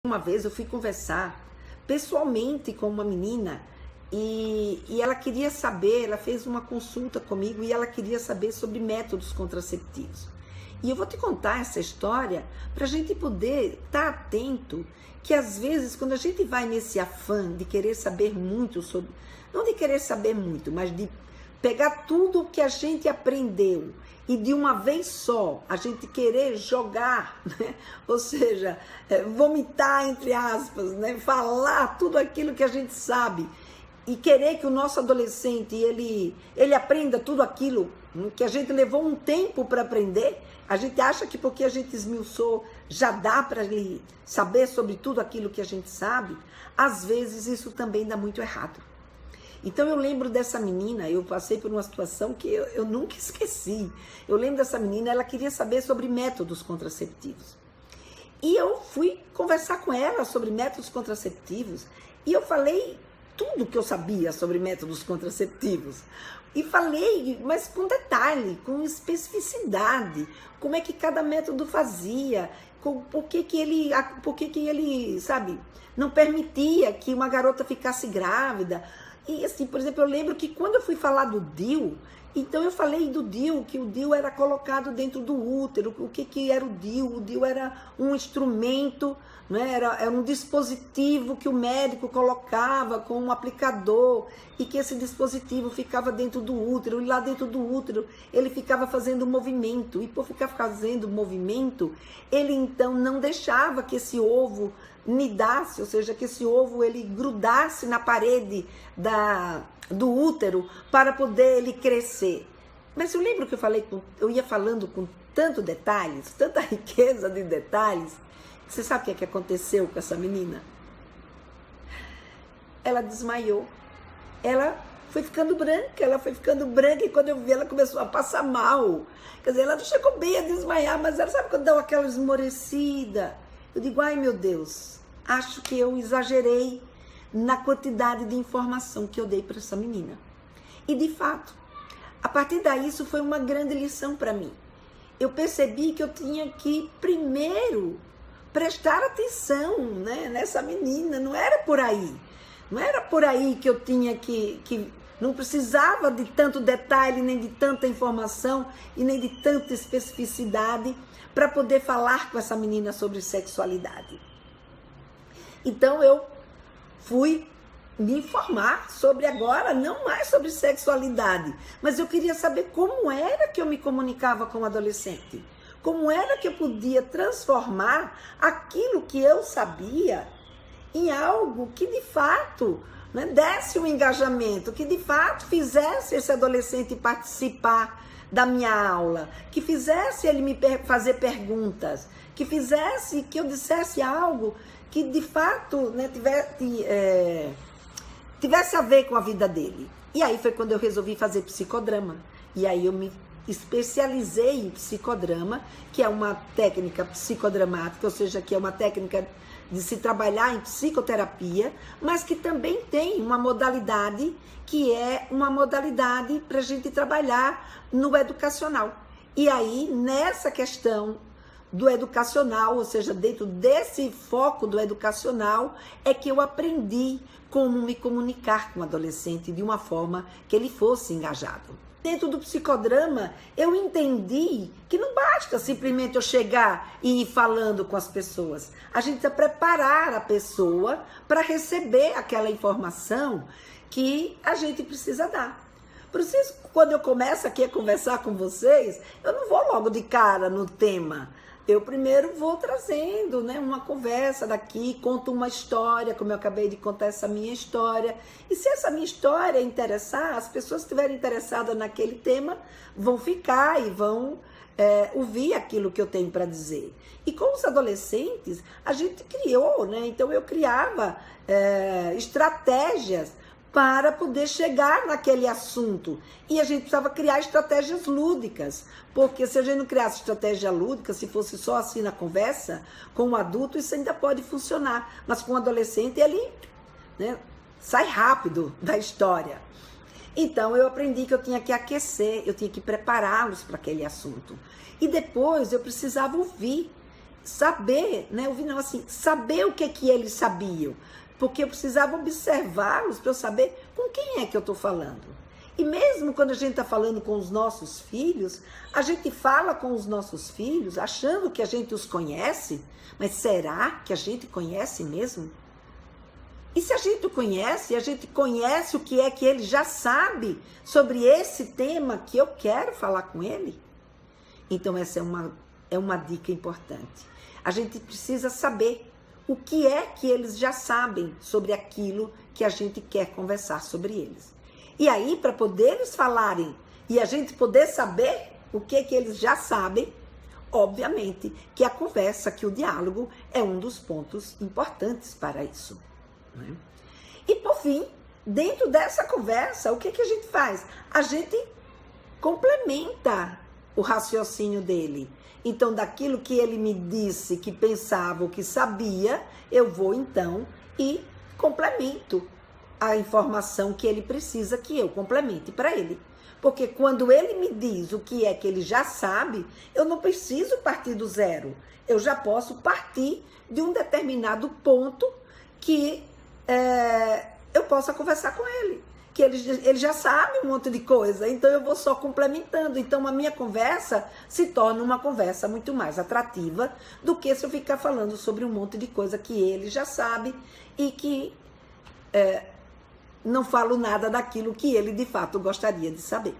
Uma vez eu fui conversar pessoalmente com uma menina e ela queria saber, ela fez uma consulta comigo e ela queria saber sobre métodos contraceptivos. E eu vou te contar essa história para a gente poder estar atento que às vezes quando a gente vai nesse afã de querer saber muito sobre, não de querer saber muito, mas de pegar tudo que a gente aprendeu e de uma vez só a gente querer jogar, né? Ou seja, vomitar entre aspas, né? Falar tudo aquilo que a gente sabe e querer que o nosso adolescente ele aprenda tudo aquilo que a gente levou um tempo para aprender. A gente acha que porque a gente esmiuçou já dá para ele saber sobre tudo aquilo que a gente sabe. Às vezes isso também dá muito errado. Então eu lembro dessa menina, eu passei por uma situação que eu nunca esqueci. Eu lembro dessa menina, ela queria saber sobre métodos contraceptivos. E eu fui conversar com ela sobre métodos contraceptivos e eu falei tudo que eu sabia sobre métodos contraceptivos. E falei, mas com detalhe, com especificidade, como é que cada método fazia, por que ele, sabe, não permitia que uma garota ficasse grávida. E assim, por exemplo, eu lembro que quando eu fui falar do DIU, então eu falei do DIU, que o DIU era colocado dentro do útero. O que era o DIU? O DIU era um instrumento, né? Era um dispositivo que o médico colocava com um aplicador e que esse dispositivo ficava dentro do útero. E lá dentro do útero ele ficava fazendo movimento. E por ficar fazendo movimento, ele então não deixava que esse ovo nidasse, ou seja, que esse ovo ele grudasse na parede do útero para poder ele crescer. Mas eu lembro que eu ia falando com tanto detalhes, tanta riqueza de detalhes. Você sabe o que aconteceu com essa menina? Ela desmaiou. Ela foi ficando branca e quando eu vi ela começou a passar mal. Quer dizer, ela não chegou bem a desmaiar, mas ela sabe quando dá aquela esmorecida. Eu digo, ai meu Deus, acho que eu exagerei na quantidade de informação que eu dei para essa menina. E de fato, a partir daí isso foi uma grande lição para mim. Eu percebi que eu tinha que primeiro prestar atenção, né, nessa menina, não era por aí. Não era por aí que eu tinha que não precisava de tanto detalhe, nem de tanta informação e nem de tanta especificidade para poder falar com essa menina sobre sexualidade. Então eu fui me informar sobre agora, não mais sobre sexualidade, mas eu queria saber como era que eu me comunicava com o adolescente, como era que eu podia transformar aquilo que eu sabia em algo que de fato, né, desse um engajamento, que de fato fizesse esse adolescente participar da minha aula, que fizesse ele me fazer perguntas, que fizesse que eu dissesse algo que de fato, né, tivesse a ver com a vida dele. E aí foi quando eu resolvi fazer psicodrama. E aí eu me especializei em psicodrama, que é uma técnica psicodramática, ou seja, que é uma técnica de se trabalhar em psicoterapia, mas que também tem uma modalidade que é uma modalidade para a gente trabalhar no educacional. E aí, nessa questão do educacional, ou seja, dentro desse foco do educacional, é que eu aprendi como me comunicar com o adolescente de uma forma que ele fosse engajado. Dentro do psicodrama, eu entendi que não basta simplesmente eu chegar e ir falando com as pessoas. A gente precisa preparar a pessoa para receber aquela informação que a gente precisa dar. Por isso, quando eu começo aqui a conversar com vocês, eu não vou logo de cara no tema. Eu primeiro vou trazendo, né, uma conversa daqui, conto uma história, como eu acabei de contar essa minha história. E se essa minha história interessar, as pessoas que estiverem interessadas naquele tema vão ficar e vão ouvir aquilo que eu tenho para dizer. E com os adolescentes, a gente criou, né? Então eu criava estratégias para poder chegar naquele assunto. E a gente precisava criar estratégias lúdicas, porque se a gente não criasse estratégia lúdica, se fosse só assim na conversa, com um adulto isso ainda pode funcionar, mas com um adolescente ele, né, sai rápido da história. Então eu aprendi que eu tinha que aquecer, eu tinha que prepará-los para aquele assunto. E depois eu precisava ouvir. saber, né? Ouvir não, assim, saber o que eles sabiam. Porque eu precisava observá-los para eu saber com quem é que eu estou falando. E mesmo quando a gente está falando com os nossos filhos, a gente fala com os nossos filhos achando que a gente os conhece, mas será que a gente conhece mesmo? E se a gente conhece o que é que ele já sabe sobre esse tema que eu quero falar com ele? Então essa é uma dica importante. A gente precisa saber o que é que eles já sabem sobre aquilo que a gente quer conversar sobre eles. E aí, para poder eles falarem e a gente poder saber o que eles já sabem, obviamente que a conversa, que o diálogo é um dos pontos importantes para isso. Né? E por fim, dentro dessa conversa, o que a gente faz? A gente complementa o raciocínio dele. Então, daquilo que ele me disse, que pensava ou que sabia, eu vou então e complemento a informação que ele precisa que eu complemente para ele. Porque quando ele me diz o que é que ele já sabe, eu não preciso partir do zero. Eu já posso partir de um determinado ponto que eu possa conversar com ele. Que ele já sabe um monte de coisa, então eu vou só complementando. Então a minha conversa se torna uma conversa muito mais atrativa do que se eu ficar falando sobre um monte de coisa que ele já sabe e que não falo nada daquilo que ele de fato gostaria de saber.